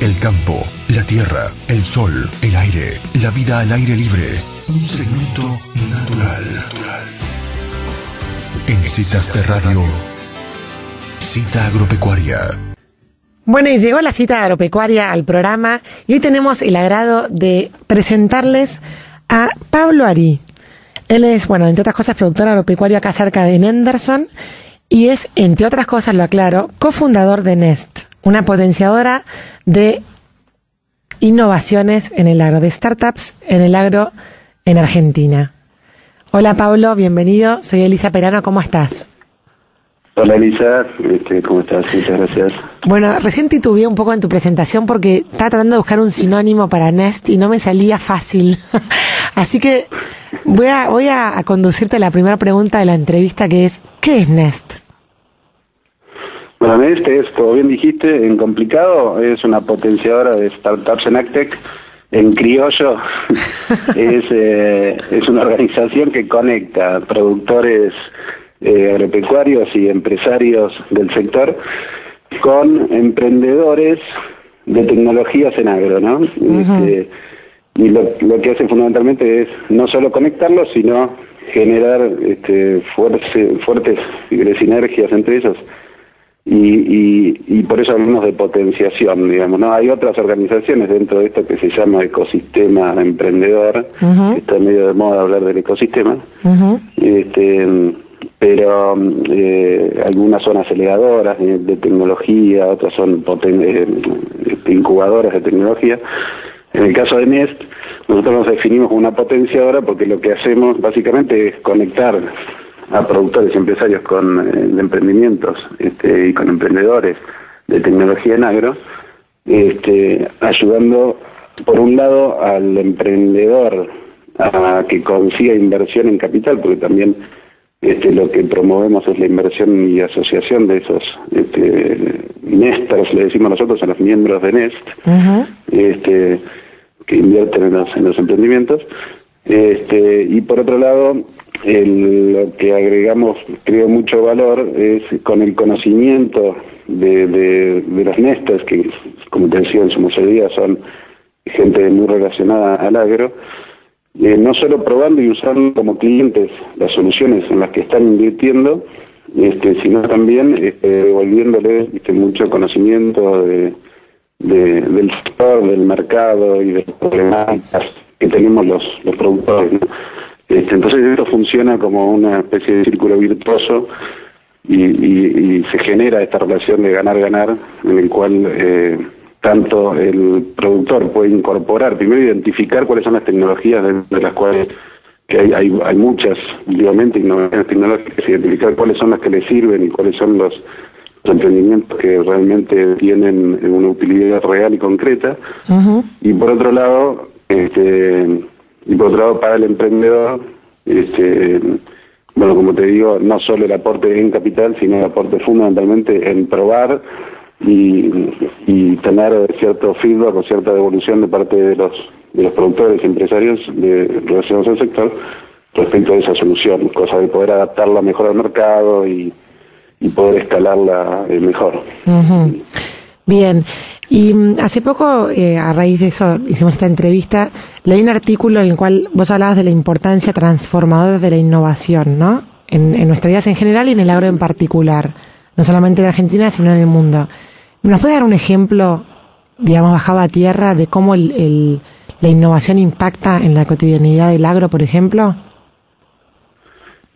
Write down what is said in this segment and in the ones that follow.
el campo, la tierra, el sol, el aire, la vida al aire libre. Un segmento natural. En Citas de Radio, Cita Agropecuaria. Bueno, y llegó la cita agropecuaria al programa y hoy tenemos el agrado de presentarles a Pablo Arí. Él es, bueno, entre otras cosas, productor agropecuario acá cerca de Henderson y es, entre otras cosas, lo aclaro, cofundador de Nest, una potenciadora de innovaciones en el agro, de startups en el agro en Argentina. Hola Pablo, bienvenido. Soy Elisa Perano, ¿cómo estás? Hola Elisa, ¿cómo estás? Muchas gracias. Bueno, recién titubeé un poco en tu presentación porque estaba tratando de buscar un sinónimo para Nest y no me salía fácil. Así que voy a conducirte a la primera pregunta de la entrevista, que es, ¿qué es Nest? Bueno, Nest es, como bien dijiste, en complicado, es una potenciadora de startups en AgTech. En criollo, es una organización que conecta productores agropecuarios y empresarios del sector con emprendedores de tecnologías en agro, ¿no? Uh-huh. Y lo que hace fundamentalmente es no solo conectarlos, sino generar fuertes sinergias entre ellos. Y por eso hablamos de potenciación, digamos, ¿no? Hay otras organizaciones dentro de esto que se llama ecosistema emprendedor, uh-huh. Que está medio de moda hablar del ecosistema, uh-huh. Pero algunas son aceleradoras de tecnología, otras son incubadoras de tecnología. En el caso de Nest, nosotros nos definimos como una potenciadora porque lo que hacemos básicamente es conectar a productores y empresarios con emprendimientos y con emprendedores de tecnología en agro, ayudando por un lado al emprendedor a que consiga inversión en capital, porque también lo que promovemos es la inversión y asociación de esos Nesters, le decimos nosotros a los miembros de Nest, uh-huh. Que invierten en los emprendimientos. Y por otro lado, lo que agregamos, creo, mucho valor es con el conocimiento de los Nesters, que, como te decía, en su mayoría son gente muy relacionada al agro, no solo probando y usando como clientes las soluciones en las que están invirtiendo, sino también devolviéndoles mucho conocimiento del sector, del mercado y de las problemáticas que tenemos los productores, ¿no? Entonces esto funciona como una especie de círculo virtuoso y se genera esta relación de ganar-ganar en el cual tanto el productor puede incorporar, primero identificar cuáles son las tecnologías de las cuales que hay muchas, obviamente, innovaciones tecnológicas, identificar cuáles son las que le sirven y cuáles son los emprendimientos que realmente tienen una utilidad real y concreta. Uh-huh. Y por otro lado, para el emprendedor, bueno, como te digo, no solo el aporte en capital, sino el aporte fundamentalmente en probar y tener cierto feedback o cierta devolución de parte de los productores y empresarios relacionados al sector respecto a esa solución, cosa de poder adaptarla mejor al mercado y poder escalarla mejor. Uh-huh. Bien, y hace poco, a raíz de eso, hicimos esta entrevista, leí un artículo en el cual vos hablabas de la importancia transformadora de la innovación, ¿no? En nuestras vidas en general y en el agro en particular, no solamente en Argentina, sino en el mundo. ¿Nos puedes dar un ejemplo, digamos, bajado a tierra, de cómo la innovación impacta en la cotidianidad del agro, por ejemplo?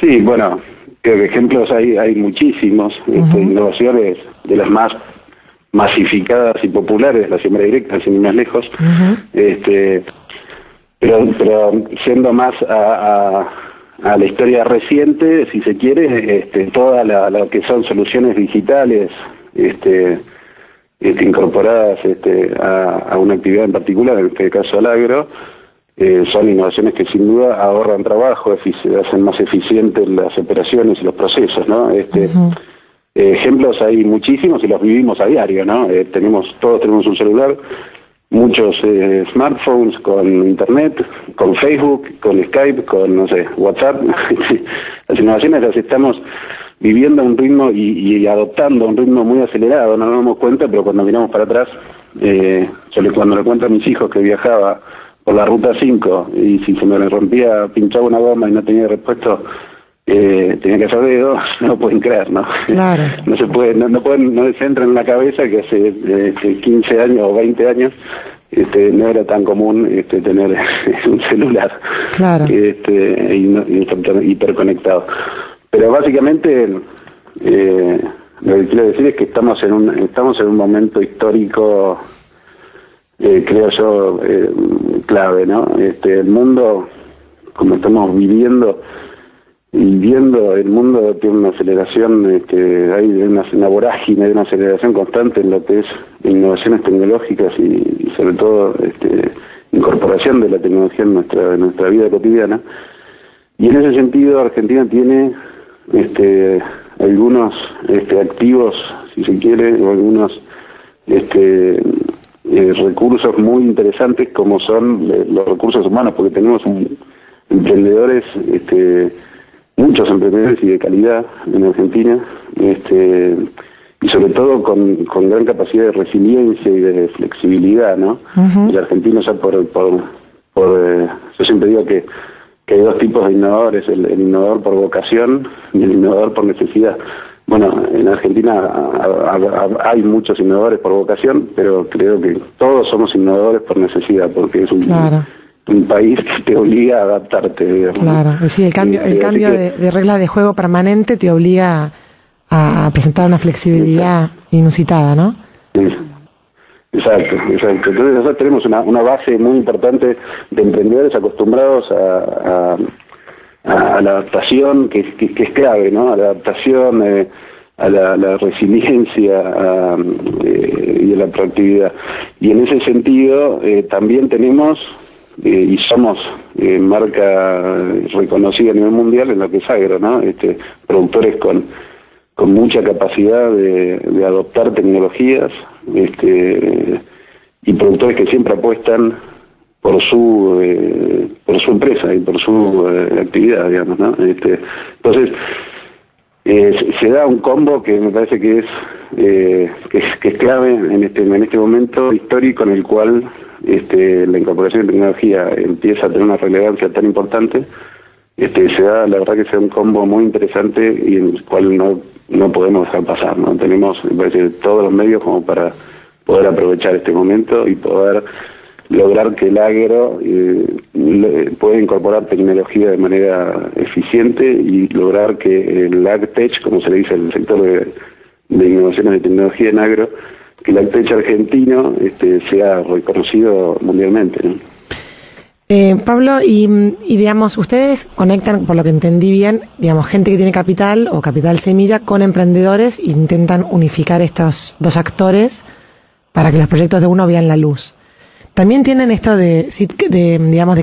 Sí, bueno, creo que ejemplos hay muchísimos, uh-huh. Innovaciones de las más masificadas y populares, la siembra directa, sin ir más lejos, uh-huh. Pero siendo más a la historia reciente, si se quiere, toda lo que son soluciones digitales, incorporadas a una actividad en particular, en este caso al agro, son innovaciones que sin duda ahorran trabajo, hacen más eficientes las operaciones y los procesos, ¿no? Uh-huh. Ejemplos hay muchísimos y los vivimos a diario, ¿no? Todos tenemos un celular, muchos smartphones con internet, con Facebook, con Skype, con, no sé, WhatsApp. Las innovaciones las estamos viviendo a un ritmo y adoptando un ritmo muy acelerado, no nos damos cuenta, pero cuando miramos para atrás, cuando le cuento a mis hijos que viajaba por la ruta 5 y si se me rompía, pinchaba una goma y no tenía repuesto, tenía que hacer dedos, no pueden creer, ¿no? Claro. No se puede, no les entra en la cabeza que hace 15 años o 20 años no era tan común tener un celular, claro, y estar hiperconectado. Pero básicamente lo que quiero decir es que estamos en un momento histórico, creo yo, clave, ¿no? El mundo, como estamos viviendo y viendo, el mundo tiene una aceleración, hay una vorágine, hay una aceleración constante en lo que es innovaciones tecnológicas y sobre todo incorporación de la tecnología en nuestra vida cotidiana. Y en ese sentido Argentina tiene algunos activos, si se quiere, o algunos recursos muy interesantes, como son los recursos humanos, porque tenemos emprendedores, muchos emprendedores y de calidad en Argentina, y sobre todo con gran capacidad de resiliencia y de flexibilidad, ¿no? Uh-huh. El argentino ya yo siempre digo que hay dos tipos de innovadores, el innovador por vocación y el innovador por necesidad. Bueno, en Argentina hay muchos innovadores por vocación, pero creo que todos somos innovadores por necesidad, porque es un país que te obliga a adaptarte, digamos. Claro, sí, el cambio de reglas de juego permanente te obliga a presentar una flexibilidad inusitada, ¿no? Sí. Exacto. Entonces nosotros tenemos una base muy importante de emprendedores acostumbrados a la adaptación, que es clave, ¿no? A la adaptación, a la resiliencia y a la proactividad. Y en ese sentido también tenemos y somos marca reconocida a nivel mundial en lo que es agro, ¿no? Productores con mucha capacidad de adoptar tecnologías, y productores que siempre apuestan por su empresa y por su actividad, digamos, ¿no? Entonces se da un combo que me parece que es clave en este momento histórico en el cual la incorporación de tecnología empieza a tener una relevancia tan importante. Se da, la verdad que se da un combo muy interesante y en el cual no podemos dejar pasar, ¿no? Tenemos, me parece, todos los medios como para poder aprovechar este momento y poder lograr que el agro pueda incorporar tecnología de manera eficiente y lograr que el AgTech, como se le dice el sector de innovaciones de tecnología en agro, que el AgTech argentino sea reconocido mundialmente, ¿no? Pablo, y digamos, ustedes conectan, por lo que entendí bien, digamos, gente que tiene capital o capital semilla con emprendedores e intentan unificar estos dos actores para que los proyectos de uno vean la luz. También tienen esto de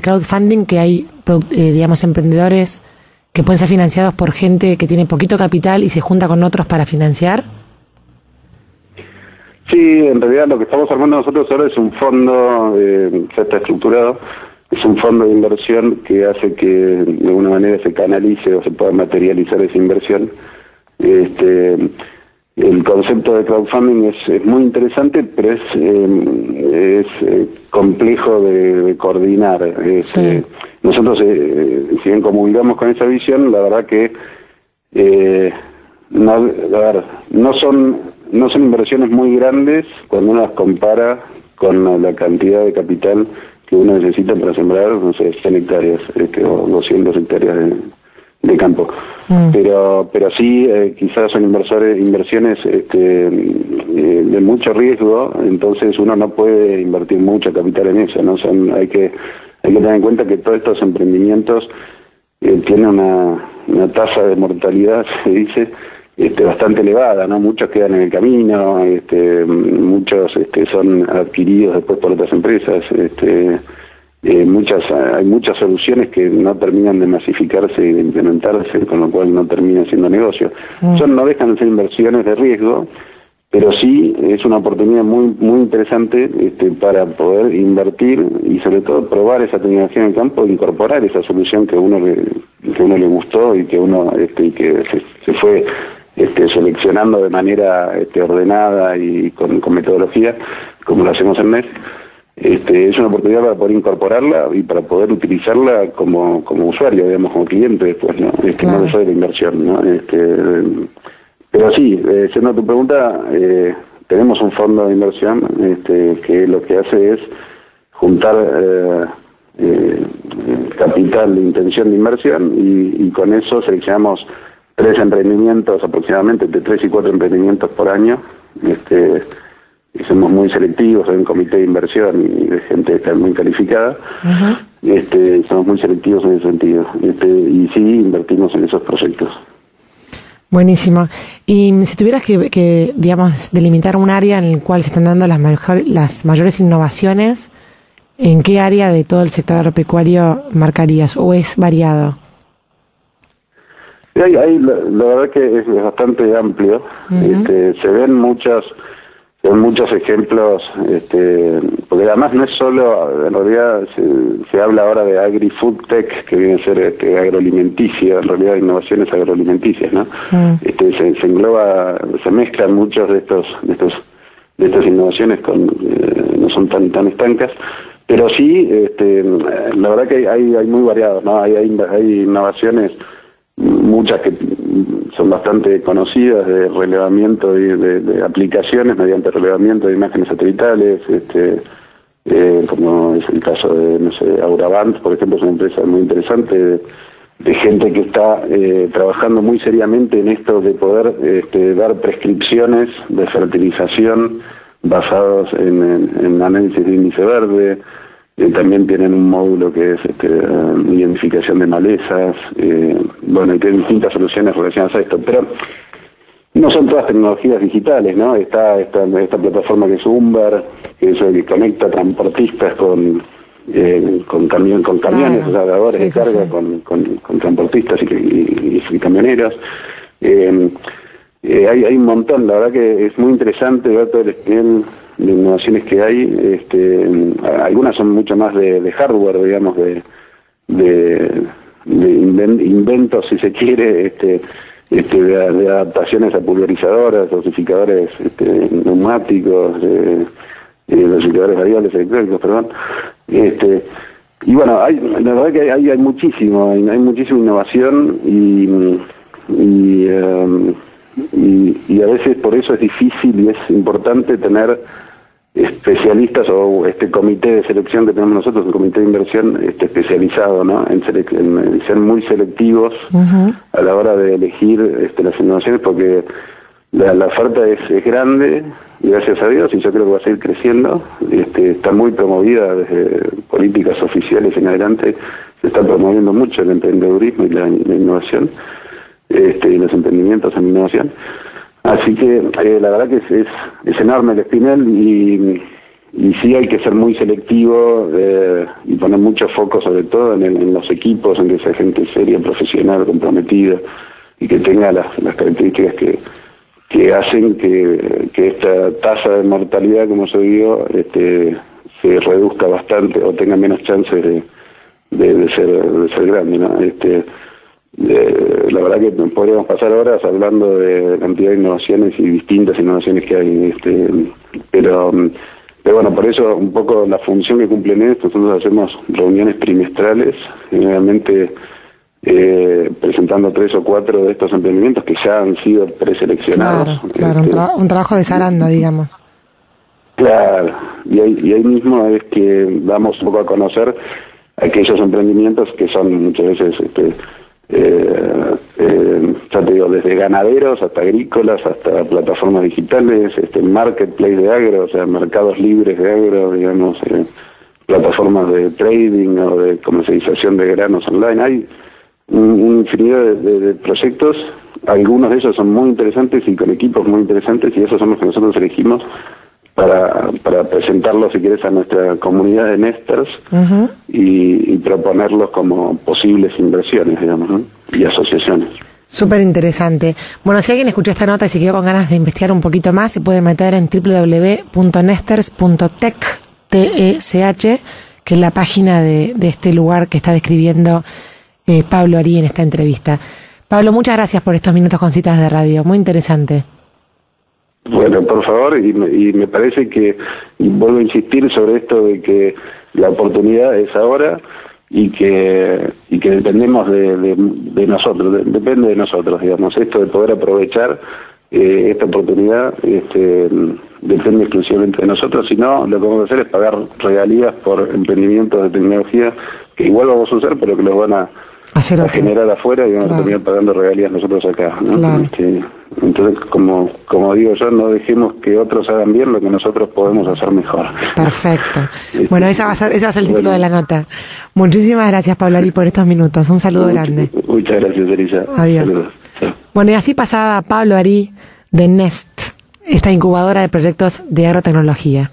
crowdfunding, que hay, digamos, emprendedores que pueden ser financiados por gente que tiene poquito capital y se junta con otros para financiar. Sí, en realidad lo que estamos armando nosotros ahora es un fondo, ya está estructurado. Es un fondo de inversión que hace que de alguna manera se canalice o se pueda materializar esa inversión. El concepto de crowdfunding es muy interesante, pero es complejo de coordinar. Sí. Nosotros, si bien comulgamos con esa visión, la verdad que no son inversiones muy grandes cuando uno las compara con la cantidad de capital que uno necesita para sembrar, no sé, 100 hectáreas o 200 hectáreas de campo. Pero sí, quizás son inversiones de mucho riesgo, entonces uno no puede invertir mucho capital en eso, ¿no? Hay que tener en cuenta que todos estos emprendimientos tienen una tasa de mortalidad, se dice, bastante elevada, ¿no? Muchos quedan en el camino, muchos son adquiridos después por otras empresas, hay muchas soluciones que no terminan de masificarse y de implementarse, con lo cual no termina siendo negocio. No dejan de ser inversiones de riesgo, pero sí es una oportunidad muy interesante para poder invertir y sobre todo probar esa tecnología en el campo e incorporar esa solución que a uno le gustó y que uno que se fue seleccionando de manera ordenada y con metodología, como lo hacemos en NEST. Es una oportunidad para poder incorporarla y para poder utilizarla como usuario, digamos, como cliente después, ¿no? Claro. No de la inversión, ¿no? Pero sí, siendo tu pregunta, tenemos un fondo de inversión que lo que hace es juntar capital de intención de inversión y con eso seleccionamos 3 emprendimientos, aproximadamente entre 3 y 4 emprendimientos por año. Y somos muy selectivos, hay un comité de inversión y de gente que está muy calificada. Uh-huh. Somos muy selectivos en ese sentido. Y sí, invertimos en esos proyectos. Buenísimo. Y si tuvieras que digamos, delimitar un área en el cual se están dando las mayores innovaciones, ¿en qué área de todo el sector agropecuario marcarías? ¿O es variado? La verdad que es bastante amplio. Uh-huh. Se ven muchos ejemplos, porque además no es solo, en realidad se habla ahora de agri-food tech, que viene a ser agroalimenticia, en realidad innovaciones agroalimenticias, ¿no? Se engloba, se mezclan muchos de estas innovaciones no son tan estancas, pero sí, la verdad que hay muy variados, ¿no? Hay innovaciones, muchas que son bastante conocidas, de relevamiento y de aplicaciones mediante relevamiento de imágenes satelitales, como es el caso de, no sé, Auravant, por ejemplo, es una empresa muy interesante de gente que está trabajando muy seriamente en esto de poder dar prescripciones de fertilización basados en análisis de índice verde. También tienen un módulo que es identificación de malezas, bueno, y tienen distintas soluciones relacionadas a esto, pero no son todas tecnologías digitales, ¿no? Está esta plataforma que es Umber, que es el que conecta transportistas con camiones, o sea, dadores de carga con transportistas y camioneros. Hay un montón, la verdad que es muy interesante ver todo el esquema de innovaciones que hay. Algunas son mucho más de hardware, digamos, de inventos, si se quiere, de adaptaciones a pulverizadoras, dosificadores neumáticos, dosificadores variables electrónicos, perdón. Y bueno, la verdad que hay muchísima innovación y a veces por eso es difícil y es importante tener especialistas o este comité de selección que tenemos nosotros, un comité de inversión especializado, ¿no? En ser muy selectivos. Uh-huh. A la hora de elegir las innovaciones, porque la oferta es grande, gracias a Dios, y yo creo que va a seguir creciendo. Está muy promovida desde políticas oficiales en adelante, se está promoviendo mucho el emprendedurismo y la innovación. Y los emprendimientos en innovación. Así que la verdad que es enorme el espinel y sí hay que ser muy selectivo y poner mucho foco sobre todo en los equipos, en que sea gente seria, profesional, comprometida y que tenga las características que hacen que esta tasa de mortalidad, como yo digo, se reduzca bastante o tenga menos chances de ser grande, ¿no? La verdad que podríamos pasar horas hablando de cantidad de innovaciones y distintas innovaciones que hay, pero bueno, por eso un poco la función que cumplen esto, nosotros hacemos reuniones trimestrales, generalmente presentando 3 o 4 de estos emprendimientos que ya han sido preseleccionados. Claro, un trabajo de zaranda, digamos. Claro, y ahí mismo es que damos un poco a conocer aquellos emprendimientos que son muchas veces ya te digo, desde ganaderos hasta agrícolas, hasta plataformas digitales, marketplace de agro, o sea, mercados libres de agro, digamos, plataformas de trading o de comercialización de granos online. Hay un infinidad de proyectos, algunos de ellos son muy interesantes y con equipos muy interesantes, y esos son los que nosotros elegimos para presentarlos, si quieres, a nuestra comunidad de Nesters. Uh-huh. y proponerlos como posibles inversiones, digamos, ¿no? Y asociaciones. Súper interesante. Bueno, si alguien escuchó esta nota y se quedó con ganas de investigar un poquito más, se puede meter en www.nesters.tech, T-E-C-H, que es la página de este lugar que está describiendo Pablo Arí en esta entrevista. Pablo, muchas gracias por estos minutos con Citas de Radio, muy interesante. Bueno, por favor, y me parece que, y vuelvo a insistir sobre esto de que la oportunidad es ahora y que dependemos de nosotros, depende de nosotros, digamos, esto de poder aprovechar esta oportunidad depende exclusivamente de nosotros. Si no, lo que vamos a hacer es pagar regalías por emprendimientos de tecnología que igual vamos a usar, pero que los van a generar afuera y vamos a terminar pagando regalías nosotros acá, ¿no? Claro. Entonces, como digo yo, no dejemos que otros hagan bien lo que nosotros podemos hacer mejor. Perfecto. Bueno, ese va a ser el título de la nota. Muchísimas gracias, Pablo Arí, por estos minutos. Un saludo grande. Muchas gracias, Elisa. Adiós. Saludos. Chao. Bueno, y así pasaba Pablo Arí de Nest, esta incubadora de proyectos de agrotecnología.